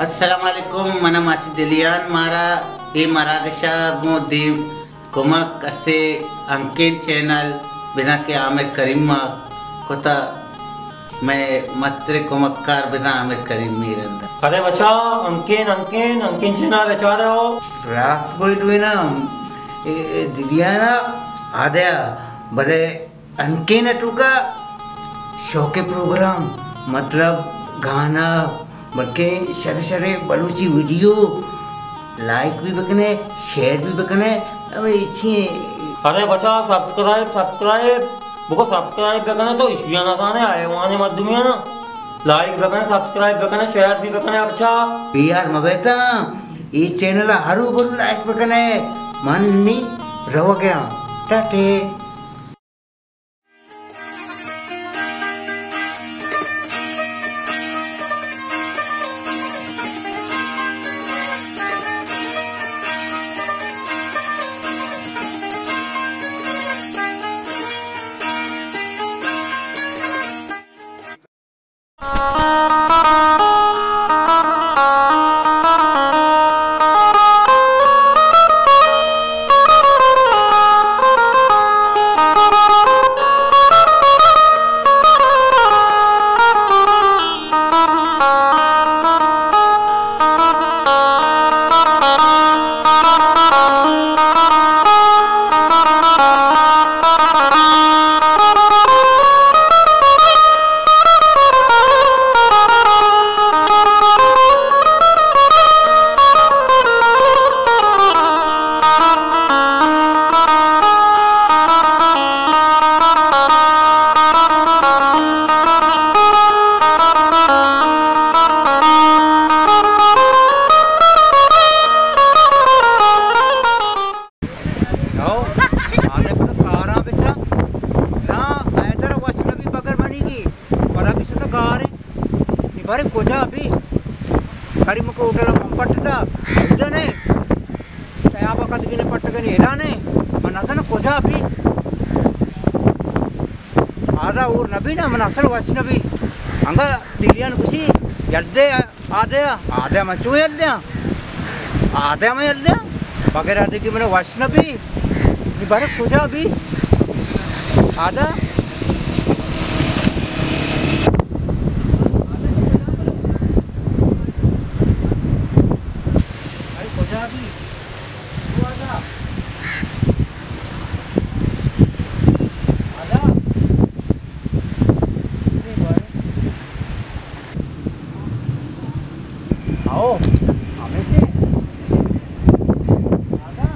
Assalamualaikum, mana masih dilian mara Maradesha di kumak aste angkin channel bina ke Amir Karim kota मैं मस्त्र कुमक्कार बिना आमिर करीम मीरंदा। अरे बच्चा अंकिन अंकिन अंकिन चेना बेचा रहे हो रात कोई तो ना दिलियाना आद्या बड़े अंकिन टुका शो के प्रोग्राम मतलब गाना बल्कि शरे शरे बलूची वीडियो लाइक भी बकने शेयर भी बकने अब इच्छी। अरे बच्चा सब्सक्राइब बुको सब्सक्राइब बेकने तो इशिया ना खाने आए वहां मत दुनिया ना like bakanae subscribe bakanae share भी बेकने अच्छा यार मबेता ये चैनल हरू बरु लाइक बेकने मन नी रहो गया टाटे। बारे कोचा अभी करीम को उठला पंपट्टा उडने तयाबा कदगिने पट्टगने एलाने मनसन कोचा अभी आदा ऊर नबी ना मनसल वसनबी अंग दिलियन कुसी यद्दे आदे मचो यद्दे में यद्दे वगैरह देखि मन वसनबी नि बारे कोचा अभी आदा आओ हमें से आधा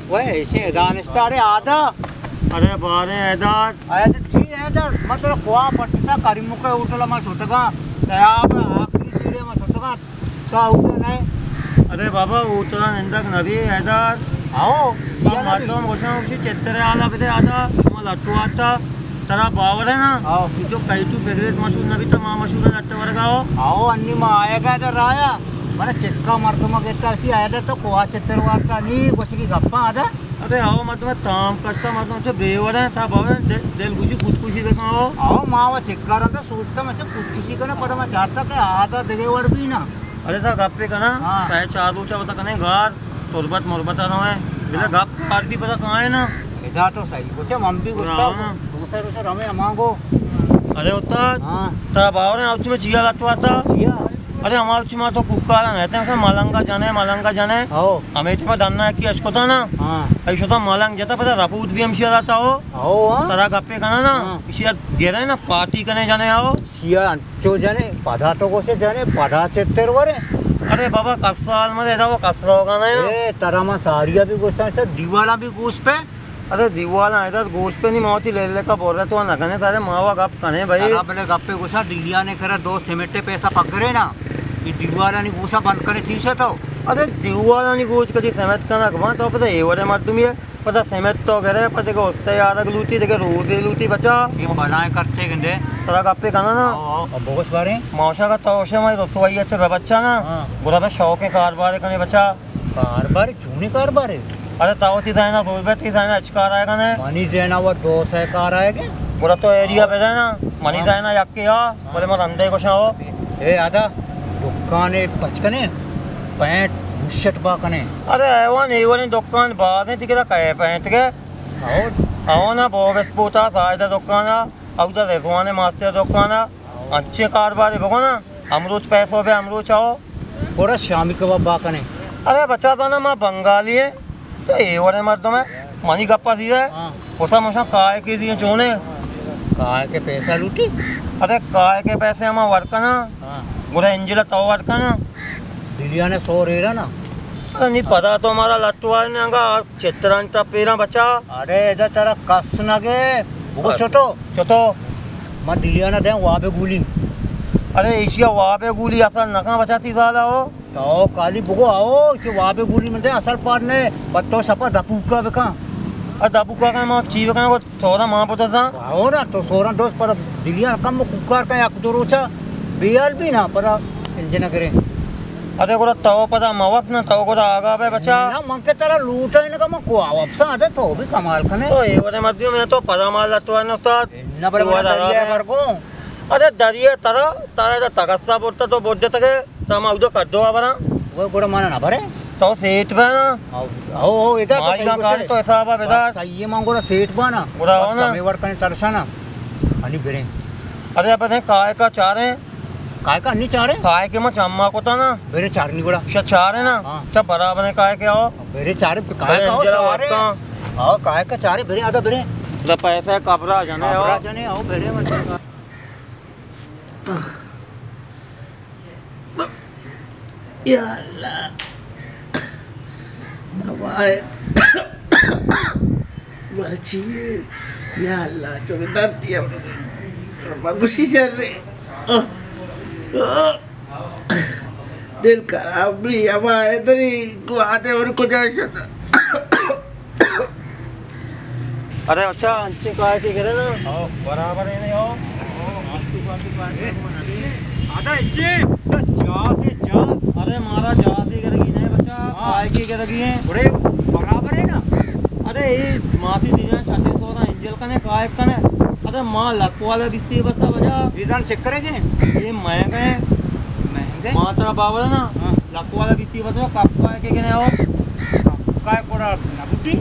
वह ऐसे दान स्टारे आधा अरे बारे ऐदाद आया तो थी ऐदाद मतलब कोआ पट्टा करीम के उठला मा सोटगा तयाब आखिरी चीड़े मा सोटगा तो उठे नहीं। अरे बाबा उतरा निंदक नबी ऐदाद आओ मातो मोशा उसी चेत्तरे आला बेटे आदा मल अट्टू आता तरा बावर है ना आओ जो कई तू बेगरेट मशहूर नबी तो मां मशहूर अट्टे वर्गाओ आओ अन्नी मा आएगा तो राया मैंने चिक्का मारतो मा गेता सी आया तो कोआ चेत्तर वार्ता नी कुछ की गप्पा आदा। अबे आओ मत मैं ताम करता मत जो बेवर है था बावर दिल गुजी खुदकुशी बेकाओ आओ मावा चिक्का रहा सोचता मैं खुदकुशी करना पड़ा मैं चाहता कि आधा देवर भी ना। अरे सा गप्पे का ना चाहे चादू चा बता कने घर तुरबत मुरबत ना है बिना गप पार भी पता कहां है ना इधर तो सही कुछ हम भी गुस्सा दूसरे रमे मांगो। अरे होता हां ता बावर है आउची में जिया लातो आता जिया अरे हमारे में तो कुक्कारा रहते हैं मलंगा जाने आओ हमें में दाना की इसको था ना हां ऐसा तो मलंग जता पता रपूत भी हम शिया आता हो आओ तरा गप्पे करना ना शिया गेरा है ना पार्टी करने जाने आओ शिया जो जाने पधा तो कोसे जाने पधा चेत्तर वरे अरे बाबा कसाल मध्ये जाओ कसरा होगा ना ए तरामा सारिया भी गोष्ट है दीवाला भी गोष्ट पे अरे दीवाला इधर गोश्त पे नहीं मौती ले का बोल रहे तो ना कने सारे मावा गप कने भाई अपने गप्पे गुस्सा दिलिया ने करा दो सिमेटे पैसा पक गए ना ये दीवाला ने गुस्सा बंद करे चीज़ तो अरे दीवाला ने गोश्त कभी समेत करना कमा तो पता ये वाले मर तुम ये पता समेत तो करे पता को उससे यार लूटी देखे रोज लूटी बचा ये बनाए करते गंदे तरा गप्पे करना ना अब बोस बारे मौसा का तोशे में रसोई अच्छा बच्चा ना बुरा में शौक है कारबार करने बच्चा कारबार झूनी कारबार अरे ताऊ थी था ना रोज थी था ना अचकार आएगा ने मनी देना वो 200 कार आएगा बोला तो एरिया पे ना मनी था ना यक्के आ बोले मत अंधे कुछ हो ए आदा दुकाने पचकने पैंट बुशट बाकने अरे एवन एवन दुकान बाद है तिकरा कहे पैंट के आओ ना बोबस पोता साइड दुकान औदा रेगवाने मास्टर दुकान अच्छे कारोबार बगो ना अमरूद पैसों पे अमरूद चाहो पूरा शामी कबाब बाकने अरे बच्चा था ना मैं बंगाली है तो ये वाले मर्द में मनी गप्पा सी है उसा मुझे काय के दिए चोने काय के पैसा लूटी अरे काय के पैसे हम वर्कना गुड़ा इंजिला तो वर्कना दिलिया ने 100 रेड़ा ना अरे नहीं पता तो हमारा लट्टुआ ने आगा चित्रांचा पेरा बच्चा अरे इधर तेरा कस ना के वो छोटो छोटो मैं दिलिया ना दे वहाँ पे गोली अरे एशिया वहाँ पे गोली असल नका बचाती ज़्यादा हो तो काली बुगो आओ इसे वहाँ पे गोली में दे असल पार ने पत्तो सपा दपूका बेका अरे दाबू का माँ चीज का को थोड़ा माँ पता था आओ ना तो सोरा दोस्त पर दिलिया कम कुकार का एक दो रोचा बेल भी ना पर इंजन करे अरे को तो पता मवाप ना तो को आगा पे बच्चा ना मन के तरह लूटा इनका का को वापस आते तो भी कमाल कने तो ये वाले मध्य में तो पता मार लट्टुआ ने उस्ताद ना बड़े बड़े कर को अरे दरिए तारा तारा तगस्सा बोलता तो बोल देता के तो हम उधर कर दो आबरा वो गोड़ा माना ना भरे तो सेठ पे ना आओ इधर माई का कार तो ऐसा बा बेटा सही है मांगो ना सेठ बाना बुरा हो ना मेवर कने तरसाना अनि बेरे अरे अपन काय का चार है काय का अन्नी चार है काय के मैं चम्मा को था ना बेरे चार नहीं गोड़ा अच्छा चार है ना अच्छा बराबर है काय के आओ बेरे चार काय का चार है आओ काय का चार है बेरे आधा बेरे तो पैसा कपड़ा जाने कपड़ा जाने आओ बेरे मत या अल्लाह हवाए बची या अल्लाह चौकीदार दिया बागुशी चल रहे दिल खराब भी हमारे इधर ही गुआते और कुछ ऐसा अरे अच्छा अच्छी काय की करे ना आओ बराबर है नहीं आओ आधा इससे अरे मारा जाती करेगी नहीं बच्चा काय की करेगी है थोड़े बराबर है ना अरे ये माथी दिया 600 इंजल कने काय कने अरे मां लक वाला बिस्ती बता बजा ईजान चेक करेंगे ये महंगे मां तेरा बाबा ना लक वाला बिस्ती बता कप काय के कने आओ काय कोड़ा ना बुद्धि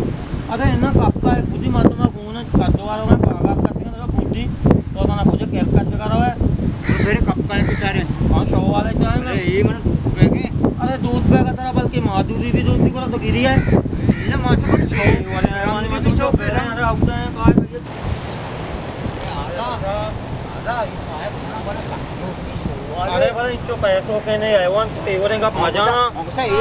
अरे ना कप काय बुद्धि मातमा गुण करदवारो में कागज का सिंह बुद्धि तो ना मुझे केल का चकरा है मेरे कप काय के चारे हां शो वाले चाहे ना ये मैंने दूध पे के अरे दूध पे का तरह बल्कि माधुरी भी दूध निकला तो गिरी है ना मासा को शो वाले मेहमान में तो शो पे रहे अरे आउट है काय भैया आधा ये काय बना अरे भाई इनको पैसों के नहीं आए वन तो एवरे का मजा ना मौसा एक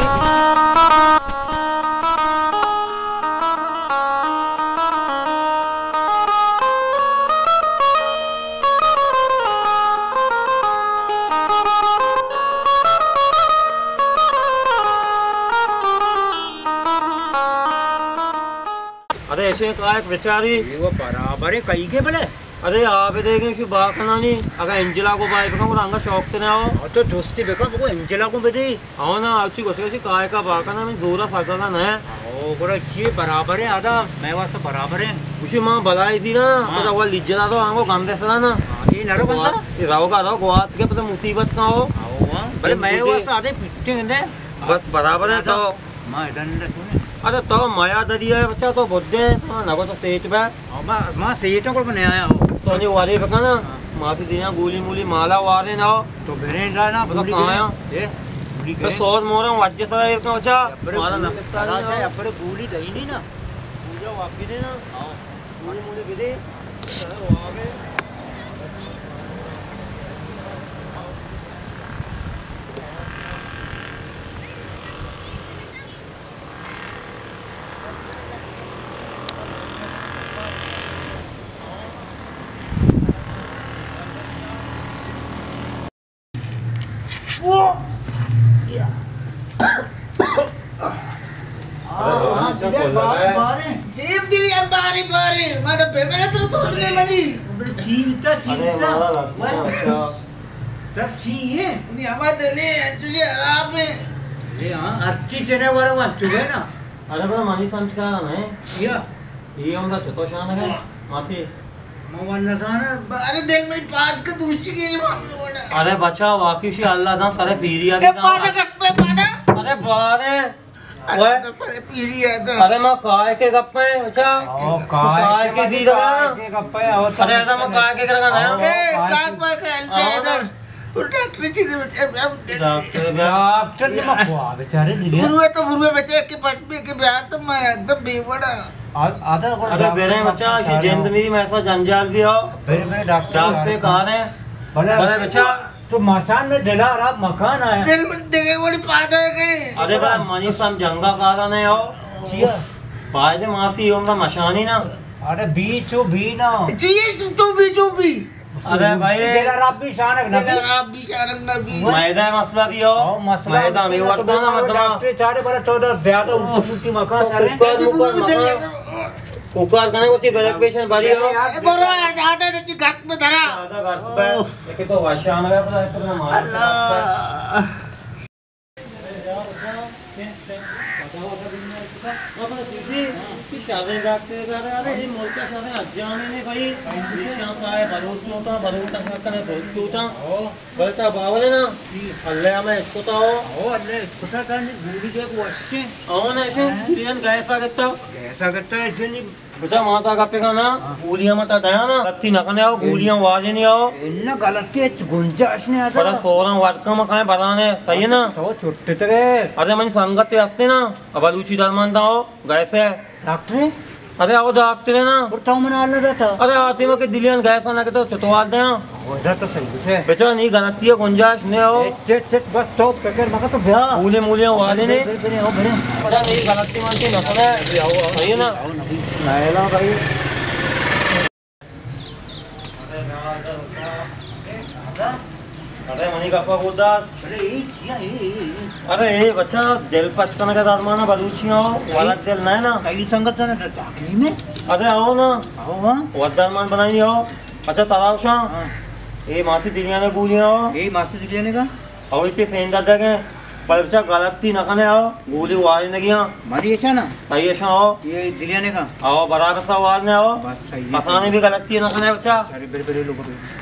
अरे ऐसे का एक बेचारी वो बराबर है कई के बले अरे आप देखें कि बाकना नहीं अगर इंजिला को बाइक का रंगा शौक तो ना हो तो दोस्ती बेका वो इंजला को बेटी आओ ना अच्छी कोशिश काय का बाकना में जोरा फाका का ना ओ बड़ा ये बराबर है आधा मैं वास्ते बराबर है उसी मां भलाई थी ना पता वो लिज्जला तो आंगो गंदे सरा ना ये नरो कंदा ये राव का राव गोवात के पता मुसीबत का हो भले मैं वास्ते आधे पिट्टे गंदे बस बराबर है तो मां इधर न सुने अरे तो माया दरिया है बच्चा तो बुद्धे तो नगो तो सेठ बा मां सेठों को बनाया हो तो नहीं वाले बका ना मासी दिया गोली मूली माला वाले ना हो तो बेरे ना बता कहां है ये तो सोच मोरा वज्जे तो एक का बच्चा मारा ना से अपरे गोली दही नहीं ना पूजा वापी दे ना हां गोली मूली भी दे चलो आवे जीप दी बारी बारी मतलब बेमेरे तो सोचने मनी जीविता अरे मारा लगता है बच्चा तब है नहीं हमारे दिले तुझे आराम में ये हां अच्छी चने वाले वन चुके ना अरे बड़ा मनी संस्कार है या ये हम तो शान है मासी मोहन नसाना अरे देख मेरी बात का दूसरी के लिए मांगने वाला अरे बच्चा वाकई से अल्लाह दा सारे पीरिया भी पादा कट पे पादा अरे बारे अरे तो सारे पीरी है तो अरे मैं काय के गप्पे बच्चा काय के दी दगा अरे ऐसा मैं काय के करगा ना ए काय पे खेलते इधर और डॉक्टर जी अब डॉक्टर ने मखवा बेचारे दिलिया बुरुए बच्चे के बच्चे के ब्याह तो मैं एकदम बेवड़ा आधा अरे बेरे बच्चा ये जिंद मेरी में ऐसा जंजाल भी हो मेरे डॉक्टर कहां है बड़े बच्चा तो मसान में दिला रहा मकान आया दिल में देखे बड़ी पादा है के अरे बड़ा मनी सम जंगा कारा नहीं हो चिया पायदे मासी ओम दा मशानी ना अरे बीचो भी ना जी तू भी अरे भाई तेरा रब भी शानक ना तेरा आप भी शानक ना भी मैदा मसला भी हो मैदा में वरता ना मतलब डॉक्टर चारे बड़ा थोड़ा ज्यादा उल्टी मकान चले कुकर कने होती ब्लड प्रेशर बढ़ी हो बरो आधा तो घाट में धरा आधा घाट पे एक तो वाशान है पता है तो मार अल्लाह शादी डॉक्टर कर अरे ये मुल्क का शादी अजाने ने भाई निशान का है बरूद चोटा बरूद तक कने बहुत चोटा बलता बावले ना अल्लाह में इसको तो ओ अल्लाह इसको तो करने गुड़ी के वश्य औन ऐसे क्लियन गैसा करता ऐसा करता है ऐसे नहीं बेटा माता का पेगा ना गोलियां मत दया ना रत्ती न कने आओ गोलियां वाजे नहीं आओ इन गलती है गुंजाइश नहीं आता पर सोरं वाटका में काहे बनाने सही है ना तो छोटे तक अरे मन संगत आते ना अब लूची दरमान दाओ गैसे डॉक्टर अरे आओ डॉक्टर है ना और तो मना लगा था अरे आते में के दिलियन गैसा ना के तो चतवाल दे उधर तो सही है बेटा नहीं गलती है गुंजाइश नहीं हो चेट चेट बस तो पकड़ मगा तो ब्याह मूले मूले वाले ने बड़े आओ बड़े बेटा नहीं गलती मानते न सुने सही है ना नायला भाई अरे मनी गप्पा बोलदार अरे ये छिया अरे ये बच्चा दिल पचकन का दादमाना बलूचियों वाला दिल नहीं ना कई संगत है ना टाकरी में अरे आओ ना आओ हां वरदान बनाई नहीं हो अच्छा तालाब शाह ये माथी दुनिया ने गोलियां हो यही मास्टर जी लेने का और इतने सेंटर जगह पर बच्चा गलती न करने आओ गोली वाली न गया मारी ऐसा ना सही है शाह ये दिलियाने का आओ बराबर सा आवाज ने आओ बस सही है मसाने भी गलती न करने बच्चा सारे बड़े बड़े लोगों पे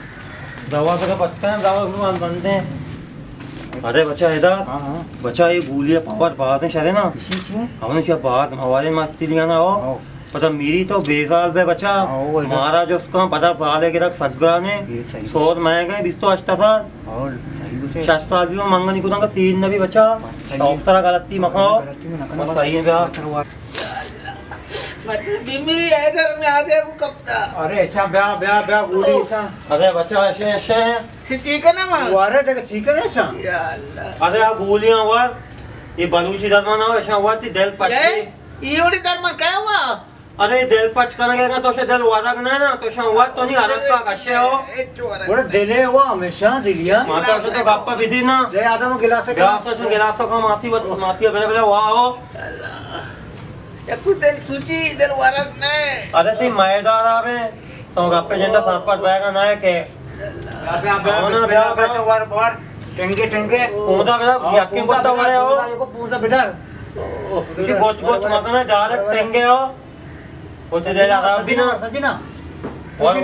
दवा का बचता है दवा भगवान बनते हैं अरे बच्चा इधर हां हां बच्चा ये गोलियां पावर बात है शरे ना इसी छिया हमने क्या बात हमारे मस्ती लिया ना हो पता मेरी तो बेसाल पे बच्चा हमारा जो उसका पता साल है कि तक सगरा ने 100 महंगे 20 तो 80 साल और 60 साल भी वो मंगनी को का सीन न भी बच्चा अक्सर गलती मखाओ बस सही है ब्याह बीमी है इधर में आधे को कपता अरे ऐसा ब्याह ब्याह ब्याह गोली ऐसा अरे बच्चा ऐसे ऐसे ठीक है ना मां वारे तक ठीक है ऐसा या अल्लाह अरे आ गोलियां हुआ ये बलूची दरमान हो ऐसा हुआ थी दिल पच ये ओडी दरमान क्या हुआ अरे दिल पच करने गया तो से दिल वादा करना है ना तो से हुआ तो नहीं अलग का कशे हो बड़ा दिले हुआ हमेशा दिलिया माता से तो गप्पा विधि ना ले आधा में गिलास का गिलास से गिलास का मासी मासी बेले बेले वाह हो या कुछ दिल सूची दिल वारक ने अरे ती मैदार आवे तो गप्पे जिंदा सांपत बैगा ना है के ब्याह ब्याह वार वार टेंगे टेंगे पूजा बेटा यकीन करता वाले हो को पूजा बेटा किसी गोट गोट मकना डायरेक्ट तेंगे हो कुछ दे जा रहा भी ना सचिना और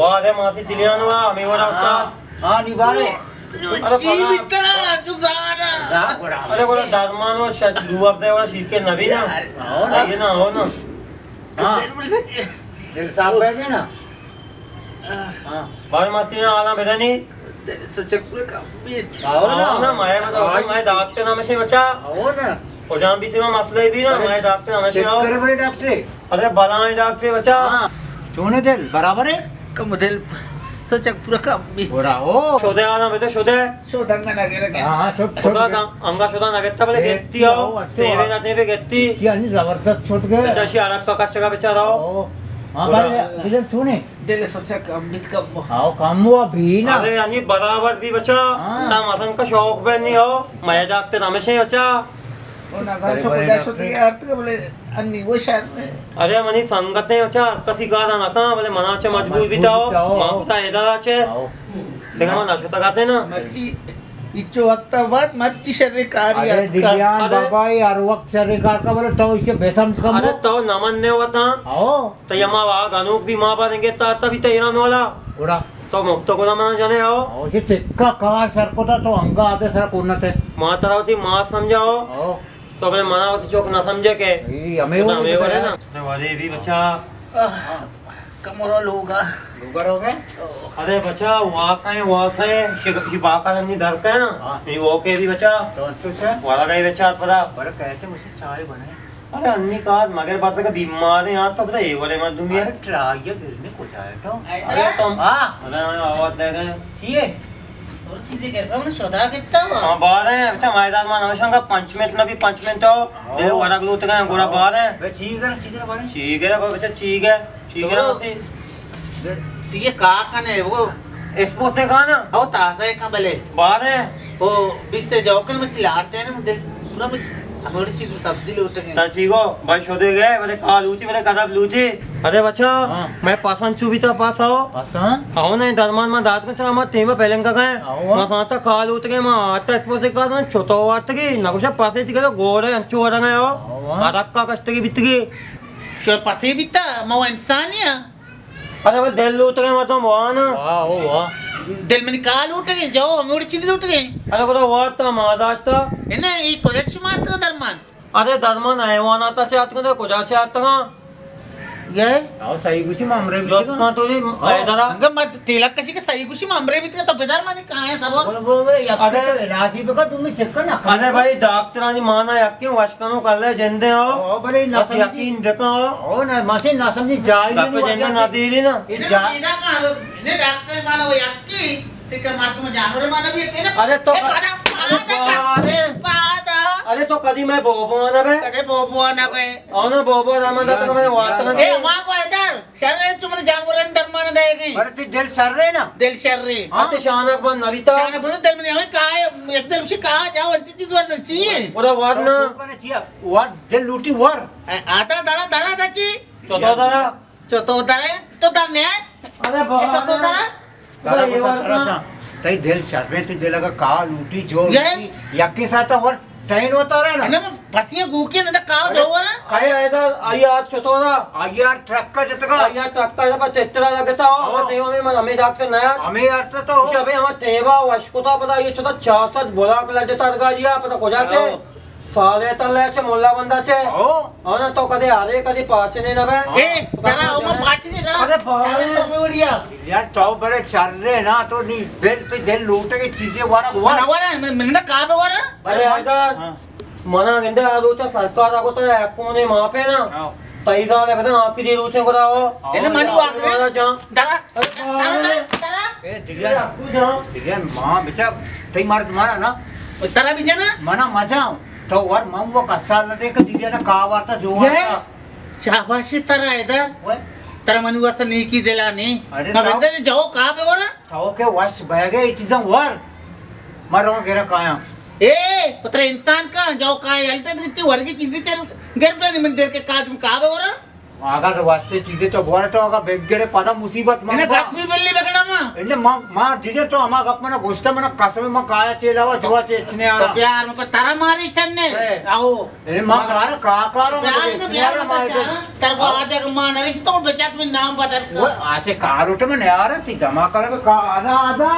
अरे मासी दिलियान हुआ हमें बड़ा उस्ताद हां निभाले अरे जी बितरा जुगारा अरे बोला दरमान और लुअर दे वाला शिरके नबी ना ये ना हो ना हां दिल साफ बैठे ना हां बार मासी ने आला बेदानी सोचक पूरे का बीत आओ ना मैं मतलब मैं डॉक्टर नाम से बच्चा आओ ना और जहां भी तुम्हें मसले भी ना मैं डॉक्टर नाम से आओ करे बड़े डॉक्टर अरे बलाएं डॉक्टर बच्चा हां चोने दिल बराबर है कम दिल सोचक पूरा का बीत बोरा ओ शोधे आना बेटे शोधे शोधंगा ना गे हां सब शोधा अंगा शोधा नगेत्ता बोले गेत्ती आओ तेरे जाते पे गेत्ती यानी जबरदस्त छोट गए जैसे अलग का कष्ट का बेचारा हो हां भाई इधर सुने दिल सोचक अमृत का आओ काम हुआ भी ना अरे यानी बराबर भी बच्चा ना मसन का शौक पे नहीं हो मैं डॉक्टर नाम से बच्चा और ना था सो जा सो के अर्थ के बोले अन्नी वो शहर में अरे मनी संगते बच्चा कसी का ना का बोले मना से मजबूत बिताओ मां पता इधर आछे देखा मना छोटा गाते ना मर्ची इच्चो वक्त बाद मर्ची शरीर कार्य अरे दिव्यान बाबा ये हर वक्त शरीर का बोले तो इससे बेसम कम अरे तो नमन ने होता आओ तो यमा वाग अनूक भी मां बारेंगे ताता भी तैयार वाला उड़ा तो मुक्त को नमन जाने आओ आओ ये चिक्का कार सर को तो अंगा आते सर कोन्नत है मां तरावती मां समझाओ आओ तो अपने मनावती चौक ना समझे के ये हमें वो हमें वाले ना अरे भी बच्चा कमरा लोगा लुगर हो गए अरे बच्चा वाक है शिबा का नहीं डर का है ना ये वो के भी बच्चा तो अच्छा वाला गई बच्चा पता बड़ा कहते मुझे चाय बने अरे अन्नी का मगर बात का बीमार है यहाँ तो पता ये वाले मत दूंगी अरे ट्राई गिरने को जाए तो अरे तुम हां अरे आवाज दे रहे चाहिए और चीजें कर रहा हूं सोदा कितना हुआ हाँ बाहर है अच्छा मैदान में नमस्कार 5 मिनट ना भी 5 मिनट हो दे वरक लूट गए गोड़ा बाहर है बे ठीक है बारे ठीक है बच्चा ठीक है होती सीए का कने वो एक्सपो से कहा ना ओ ताजा है का भले बाहर है वो बिस्ते जाओ कर मछली लाते हैं ना दिल पूरा हमें और चीज सब्जी लूट गए सच ठीक हो भाई शोधे गए मेरे का लूची मेरे कदम लूची अरे बच्चा हाँ। मैं पासन चुबी था पास आओ पासा आओ ना दरमान में दास का चला मत तेम पहले का गए आओ। मैं सांसा खा लूट गए मैं आता एक्सपो से कहा ना छोटा वाट की नकुशा पासे तिके गोरे अंचू वाला गए हो आओ। अरक का कष्ट की बितगी शो पसे बिता मो इंसानिया अरे वो दिल लूट गए मतलब वहाँ ना वाह ओ वाह दिल में निकाल लूट गए जाओ हमें और चीज लूट गए अरे वो वाट था महादास था है ना ये कोलेक्शन मारता दरमान अरे दरमान आए वहाँ ना था चाहते हैं कुछ चाहते हैं ये आओ सही कुछ मामरे में दोस्त कहाँ तो जी इधर आ अंग मत तिलक कशी के सही कुशी मामरे भी तो बेदार माने कहां है सब बोल अरे राजी पे का तुम चेक करना अरे भाई डॉक्टरानी माना यक्की वाशकनो कर ले जिंदे हो ओ बड़े ना बस यकीन देखो ओ ना मासे ना समझी जाए गप्पे जिंदे ना दी थी ना ये जा इना का ने डॉक्टर मानो वो यक्की टिकर मार तुम जानवर मानो भी है ना अरे तो पादा अरे तो कदी मैं बोबो ना बे कदे बोबो ना बे आओ ना बोबो ना मैं तो मैं वार्ता में ए मां को इधर शर्रे तुमने जानवर डर मान देगी पर ते दिल सर रहे ना दिल शर्रे आते शानक बन नविता शान बोलो दिल में हमें कहा है एक दिल उसे कहा जाओ अच्छी चीज वर चाहिए पूरा वारना करना चाहिए वर दिल लूटी वर आता दरा दरा दची तो दादा तो दरने अरे तो दरा बाबा ये वारना तई दिल सर रहे ते दिल का का लूटी जो ये? यक्के साथ वर ट्रेन होता रहा ना फसिया गूके ना कहा जो ना काय इधर आई आज छोटा आई यार ट्रक का जतका आई आज ट्रक का पर चित्रा लगता हो और तेवा में हमें डॉक्टर नया हमें यार तो अच्छा भाई हम तेवा वाशकोता पता ये छोटा 4-7 बोला कला जता गाजिया पता खोजा छे साले तले छे मोल्ला बंदा छे ओ ना तो कदे आरे कदे पाचे ने ना बे ए दरा ओ मैं पाच नहीं दरा अरे बाबा तो मैं उड़िया यार तो बड़े चल रहे ना तो नहीं दिल पे दिल लूटे की चीजें वाला वाला वाला मैंने कहा पे वाला अरे इधर मना गिंदे आदोचा सरकार आगोता है कोने मां पे ना तई साले पता आपकी दे रोचे को राओ एने मानी वाक वाला जा दरा दरा ए दिलिया तू जा दिलिया मां बेचा तई मार तुम्हारा ना दरा भी जाना मना मजा तो वर मम वो कसा लदे का दिलिया ना का वार्ता जो ये वार्ता शाबाशी तरह इधर ओए तेरा मनु वास्ता नहीं की दिला नहीं अरे मैं ताऊ। बेटा जाओ कहां पे वाला तो के वश बह गए चीजें वर मरो गेरा काया ए पुत्र इंसान का जाओ कहां हलते कितनी वर्ग की चीजें चल घर पे नहीं मिल देर के काट में कहां पे वाला आगा तो वश से चीजें तो बोरा तो आगा बेग गेरे पता मुसीबत मां इन्हें गप भी बल्ली बगड़ा मां इन्हें मां दिले तो हमा गप मना गोश्त मना कसम में काया चेलावा जोवा चेचने आ तो प्यार में तारा मारी छन्ने आओ इन्हें मां कार का प्यार में प्यार में तेरे को आधे का मान रिश्ते तो बेचात में नाम बदल वो आचे कार उठ में नहीं आ रहा थी धमा कर का आधा आधा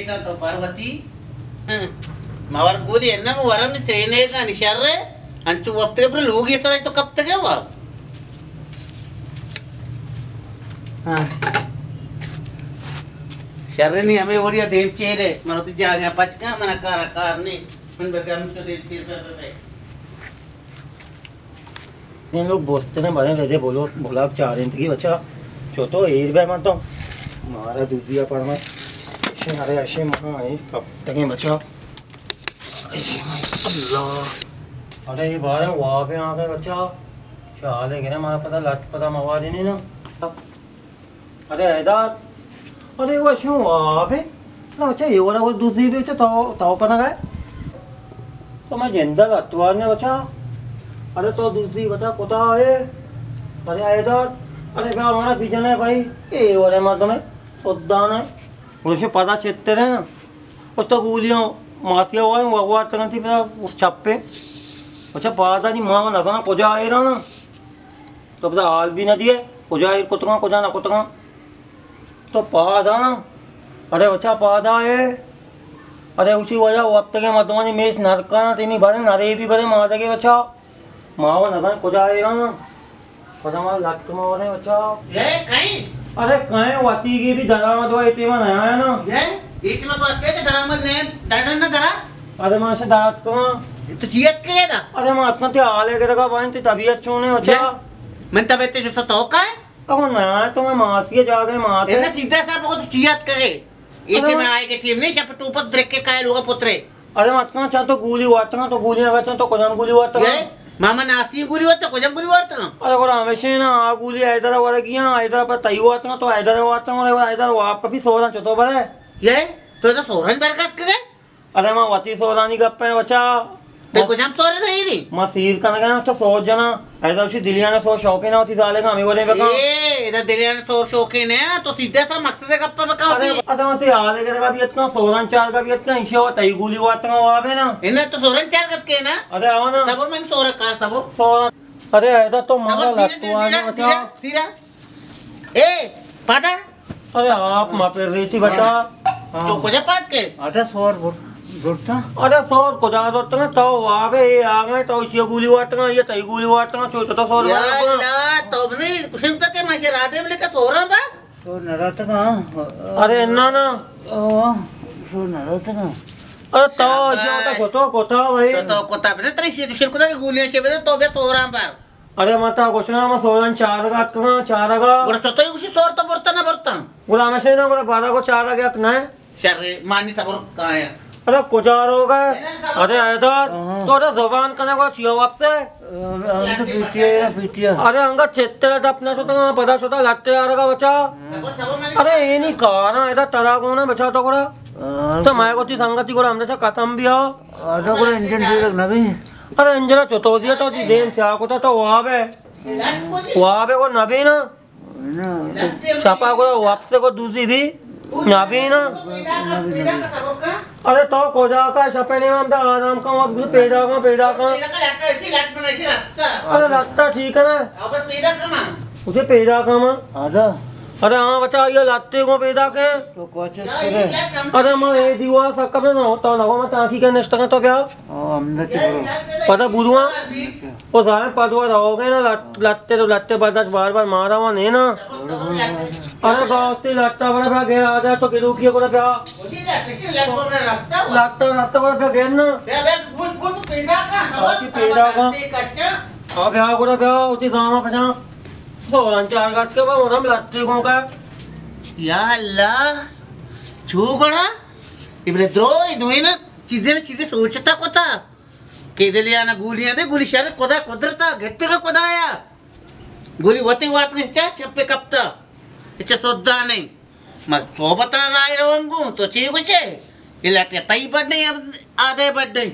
तो पार्वती मवर पूरी है ना वो वरम ने श्रेणी का निशार रहे अंचु अब तक पर लोग ये सारे तो कब तक है वो हाँ शर्रे नहीं हमें बढ़िया देव चेहरे मरो तो जा गया पचका मना कार नहीं मन बगम तो देव चेहरे पे इन लोग बोलते ने बड़े रहते बोलो बोला चाह रहे थे कि बच्चा छोटो एज बाय मानता हूँ हमारा दूसरी पर में अरे ऐसे महा है कब तक है बच्चा अल्लाह अरे ये बार वहाँ पे आ गए बच्चा चाल है ना हमारा पता लट पता मवा नहीं ना अरे हैदर अरे वो क्यों वहाँ पे ना बच्चा ये वाला कुछ दूसरी भी ताव करना गए तो मैं जिंदा अतवार ने बचा अरे तो दूसरी बचा कोता है अरे आए तो अरे क्या हमारा विजन है भाई ये वाले मर्द में उद्दान है उसे पता चेते रहे ना उस तो गोलियाँ मासिया हुआ है वगवार तक थी उस छप्पे अच्छा पता नहीं माँ लगना कुछ आए रहा ना तो पता हाल भी ना दिए कुछ आए कुछ ना कुछ तो पादा ना अरे अच्छा पादा है अरे उसी वजह वक्त के मतवानी मेज नरका ना तेनी भरे नरे भी भरे माता के बच्चा मावा नगा कुछ आए रहा ना कुछ हमारा लट मारे बच्चा ये कहीं अरे कहीं वती की भी दरामद हुआ इतने में नया है ना ये एक में तो अच्छे के दरामद ने दर्दन ना दरा अरे मैं से दांत को तो जियत के था अरे मैं अपना ते आले के रखा भाई ते तबीयत छूने बच्चा मैं तब इतने जो तो का है अब नया है तो मैं मासिया जा गए माते इन्हें सीधा सा बहुत जियत करे एक में आए के टीम नहीं सब टूपत देख के कायल होगा पुत्रे अरे मत कहाँ चाह तो गोली वातना तो गोली ना तो कुछ गोली वातना मामा नासी गुली होता कुछ गुली होता अरे वो हमेशा ना आ गोली ऐसा वाला किया ऐसा पर तई वातना तो ऐसा वातना और ऐसा वो आप कभी सोना चतो बरे ये तो सोरन बरकत करे अरे मैं वती सोरानी गप्पे बच्चा ते कुछ हम सोरे नहीं री मैं सीज करने का तो सोच जाना ऐसा उसी दिलिया ने सो शौकीन होती साले का हमें बोले बेका ए इधर दिलिया ने सो शौकीन है तो सीधा सा मकसद है गप्पा बेका अरे होती अरे मैं ते आले के का भी इतना सोरन चार का भी इतना इशा होता है गोली वातना हुआ है ना इन्हें तो सोरन चार गत के ना अरे आओ ना सबो मैंने सोरे कार सबो सोरन अरे ऐसा तो मारा धीरे लटुआ ने धीरे बच्चा धीरे ए पता अरे आप माँ पे रही थी बच्चा तो कुछ पात के अरे सोर बुढ़ता अरे सोर को जा दो तंग तो वावे ये आ गए तो ये गोली वातना ये तई गोली वातना चो तो सोर या अल्लाह तो नहीं कुछ तक के माशे राधे में लेके सो रहा बा तो नराता का अरे ना ना सो नराता का अरे तो जो तो कोता भाई तो कोता बे तेरी शिर को गोलियां से बे तो बे सो रहा पर अरे मता कुछ ना मैं सोरन चार का और तो ही उसी सोर तो बर्तन गुलाम में से ना गुला 12 को 4 का ना है शर मानी सब कहां है अरे कुजार हो गए अरे ऐदार तो अरे जुबान करने को चाहिए आपसे पीटिया अरे अंगा क्षेत्र अपना सोता पता सोता लगते आ रहा बच्चा अरे ये नहीं कहा ना इधर तरा को ना बचा तो कोड़ा तो मैं को संगति को हमने से खत्म भी हो आधा को इंजन भी रखना भी अरे इंजन चतो दिया तो देन से को तो वहां पे को नबी ना छापा को वापस को दूसरी भी नबी ना अरे तो को जा का छपे नहीं हम तो आराम का वक्त पैदा का अरे लगता ठीक है ना उसे पैदा का मां आधा अरे हाँ बच्चा ये लाते को पैदा के तो कुछ करे अरे मैं ये दीवार सकब ना होता ना मैं ताकि के नष्ट तो क्या हमने चिपरो पता बुधवा वो सारे पदवा रहोगे ना लट्टे बजाज बार मारा हुआ नहीं ना अरे गाँव लट्टा बड़ा भा गया आ जाए तो किलो किए को भा लट्टा बड़ा भा गया ना पैदा का हाँ भा को भा उसी गाँव में पचा सोलन चार गाट के बाद हम लट्टे को का या अल्लाह छूगड़ा इबरे द्रोही ना चीजें सोचता कोता केदलिया ना गुलियां दे गुली शर कोदा कुदरता घट्टे का कोदाया गुली वते वात के चप्पे कपता इच्छा सोदा नहीं मत सोबत राय रवंगू तो ची कुछ इलाटे तई पड़ नहीं अब आधे पड़ नहीं